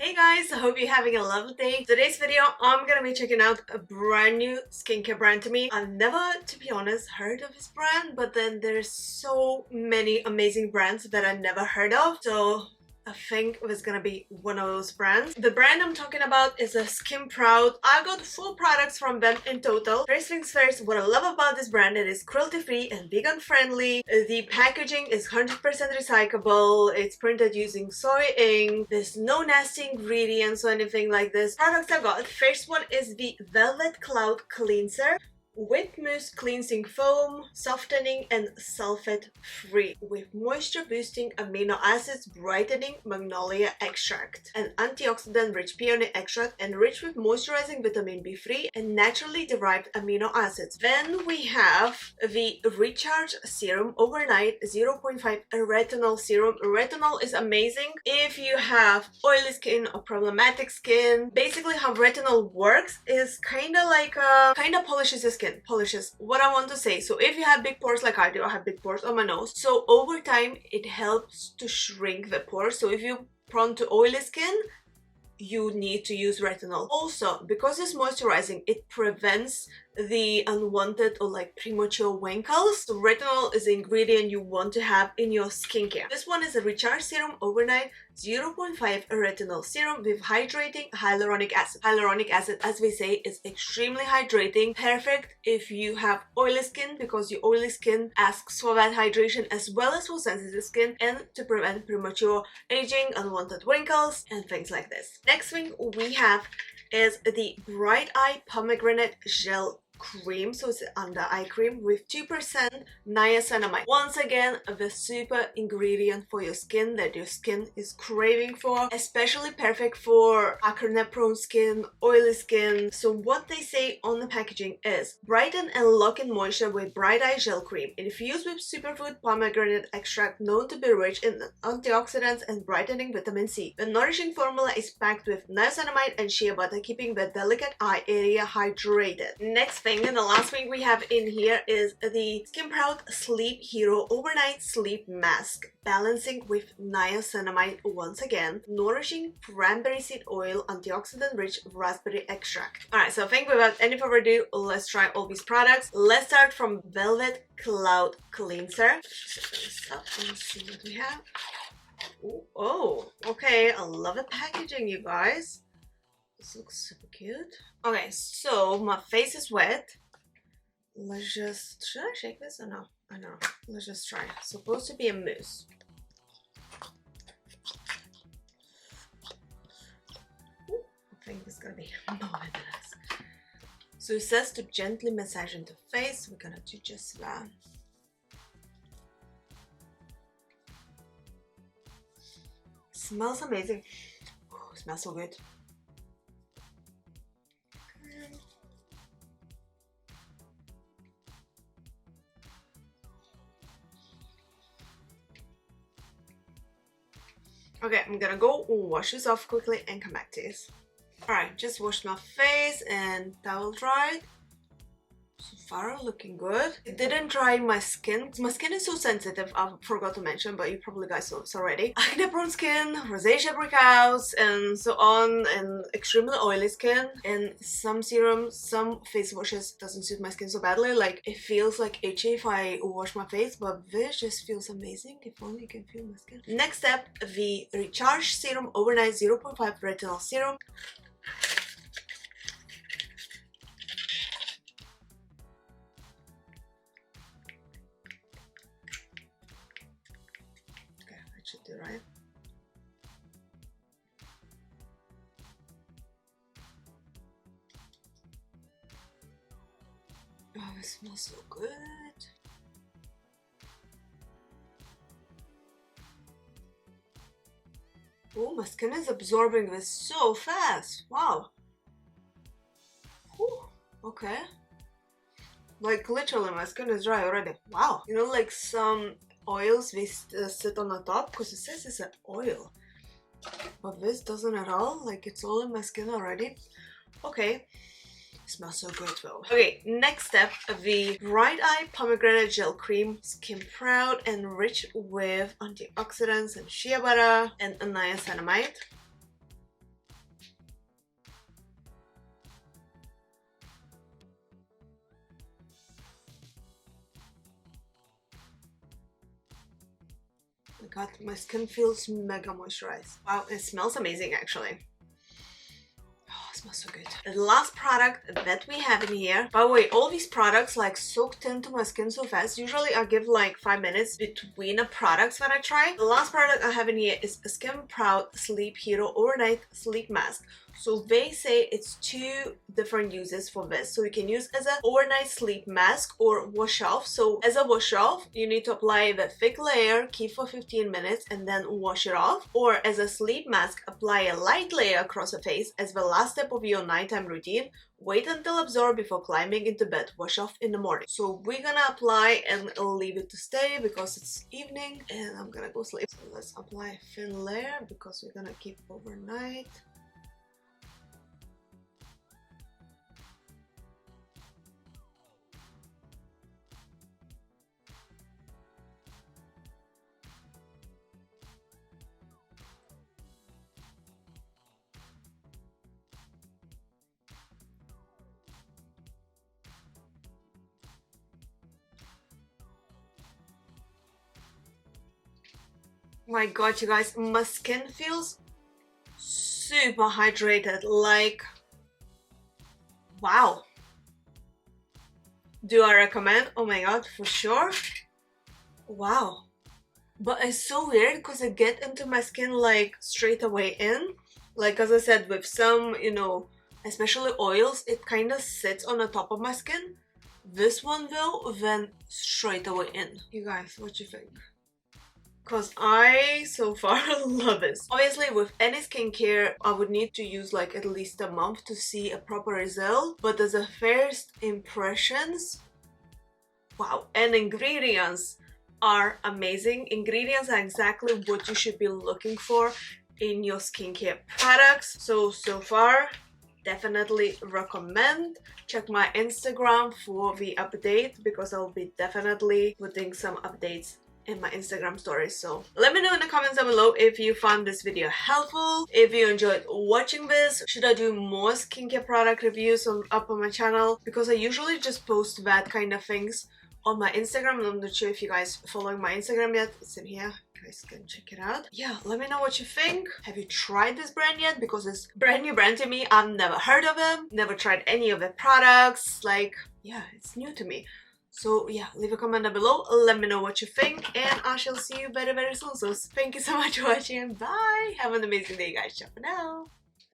Hey guys, I hope you're having a lovely day. Today's video, I'm gonna be checking out a brand new skincare brand to me. I've never, to be honest, heard of this brand, but then there's so many amazing brands that I never heard of. So I think it was gonna be one of those brands. The brand I'm talking about is a Skin Proud. I got 4 products from them in total. First things first, what I love about this brand, it is cruelty free and vegan friendly. The packaging is 100% recyclable. It's printed using soy ink. There's no nasty ingredients or anything like this. Products I got. First one is the Velvet Cloud Cleanser with mousse cleansing foam, softening and sulfate free, with moisture boosting amino acids, brightening magnolia extract, and antioxidant rich peony extract, enriched with moisturizing vitamin B3 and naturally derived amino acids. Then we have the Recharge Serum Overnight 0.5 Retinol Serum. Retinol is amazing if you have oily skin or problematic skin. Basically how retinol works is kind of polishes the skin. Polishes what I want to say. So if you have big pores like I do, I have big pores on my nose, so over time it helps to shrink the pores. So if you're prone to oily skin, you need to use retinol. Also, because it's moisturizing, it prevents the unwanted or like premature wrinkles. So retinol is the ingredient you want to have in your skincare. This one is a Recharge Serum Overnight 0.5 Retinol Serum with hydrating hyaluronic acid. Hyaluronic acid, as we say, is extremely hydrating. Perfect if you have oily skin, because your oily skin asks for that hydration as well as for sensitive skin, and to prevent premature aging, unwanted wrinkles, and things like this. Next thing we have is the Bright Eye Pomegranate Gel Cream. So it's an under eye cream with 2% niacinamide. Once again, the super ingredient for your skin that your skin is craving for, especially perfect for acne prone skin, oily skin. So what they say on the packaging is brighten and lock in moisture with Bright Eye Gel Cream, infused with superfood pomegranate extract known to be rich in antioxidants and brightening vitamin C. The nourishing formula is packed with niacinamide and shea butter, keeping the delicate eye area hydrated. Next thing, and the last thing we have in here is the Skin Proud Sleep Hero Overnight Sleep Mask, balancing with niacinamide once again, nourishing cranberry seed oil, antioxidant rich raspberry extract. Alright, so I think without any further ado, let's try all these products. Let's start from Velvet Cloud Cleanser. This up and see what we have. Oh, okay, I love the packaging, you guys. This looks super cute. Okay, so my face is wet. Let's just... should I shake this or no? I know. Let's just try. It's supposed to be a mousse. Ooh, I think it's gonna be marvelous. So it says to gently massage into face. We're gonna do just that. Smells amazing. Ooh, smells so good. Okay, I'm gonna go wash this off quickly and come back to this. Alright, just washed my face and towel dried. So far, looking good. It didn't dry my skin. My skin is so sensitive, I forgot to mention, but you probably guys saw this already. Acne prone skin, rosacea breakouts, and so on, and extremely oily skin. And some serums, some face washes doesn't suit my skin so badly. Like, it feels like itchy if I wash my face, but this just feels amazing. If only you can feel my skin. Next step, the Recharge Serum Overnight 0.5 Retinol Serum. Should do right. Oh, it smells so good. Oh, my skin is absorbing this so fast. Wow. Whew. Okay. Like literally my skin is dry already. Wow. You know, like some oils they sit on the top, because it says it's an oil, but this doesn't at all. Like, it's all in my skin already. Okay, It smells so good though. Okay, next step, the Bright Eye Pomegranate Gel Cream. Skin Proud and rich with antioxidants and shea butter and niacinamide. god, my skin feels mega moisturized. Wow, it smells amazing actually. Oh, it smells so good. The last product that we have in here, by the way, all these products like soaked into my skin so fast. Usually I give like 5 minutes between the products that I try. The last product I have in here is a Skin Proud Sleep Hero Overnight Sleep Mask. So they say it's 2 different uses for this. So you can use as an overnight sleep mask or wash off. So as a wash off, you need to apply the thick layer, keep for 15 minutes and then wash it off. Or as a sleep mask, apply a light layer across the face as the last step of your nighttime routine. Wait until absorb before climbing into bed. Wash off in the morning. So we're gonna apply and leave it to stay because it's evening and I'm gonna go sleep. So let's apply a thin layer because we're gonna keep overnight. My god, you guys, my skin feels super hydrated, like, wow. Do I recommend? Oh my god, for sure. Wow. But it's so weird because I get into my skin like straight away in. Like as I said, with some, you know, especially oils, it kind of sits on the top of my skin. This one though, then straight away in. You guys, what you think? Because I so far love this. Obviously with any skincare I would need to use like at least a month to see a proper result, but as a first impressions, wow. And ingredients are amazing. Ingredients are exactly what you should be looking for in your skincare products. So far definitely recommend. Check my Instagram for the update because I'll be definitely putting some updates in my Instagram stories. So let me know in the comments down below if you found this video helpful, if you enjoyed watching this. Should I do more skincare product reviews up on my channel? Because I usually just post that kind of things on my Instagram. I'm not sure if you guys are following my Instagram yet. It's in here. You guys can check it out. Yeah, let me know what you think. Have you tried this brand yet? Because it's a brand new brand to me. I've never heard of them, never tried any of the products. Like, yeah, it's new to me. So yeah, leave a comment down below, let me know what you think, and I shall see you very soon. So thank you so much for watching and bye! Have an amazing day guys, ciao for now!